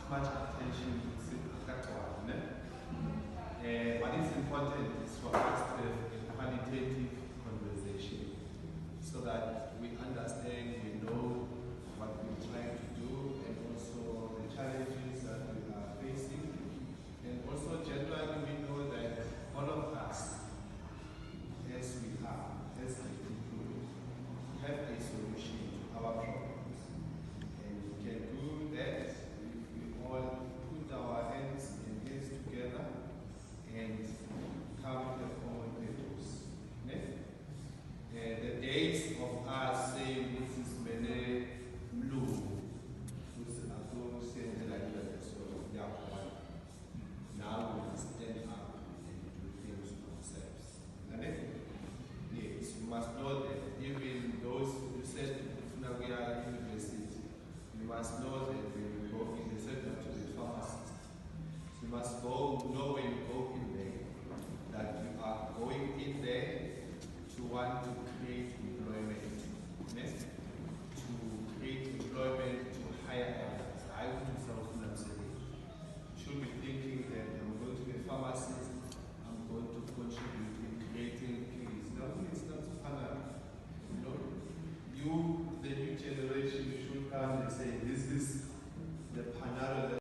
much attention to that one. What is important is for us to have a qualitative conversation so that we understand, we know what we're trying to do, and also the challenges that we are facing. And also generally we know that all of us, as we are, as a people, have a solution to our problems. And we can do that if we all put our hands and heads together and come to a common purpose. The days of us saying this is many blue, now we must stand up and do things ourselves. Yes, you must know that even those who said we are university, you must know that when you go in the center to the pharmacist, you must go know when you go in there that you are going in there to want to create employment.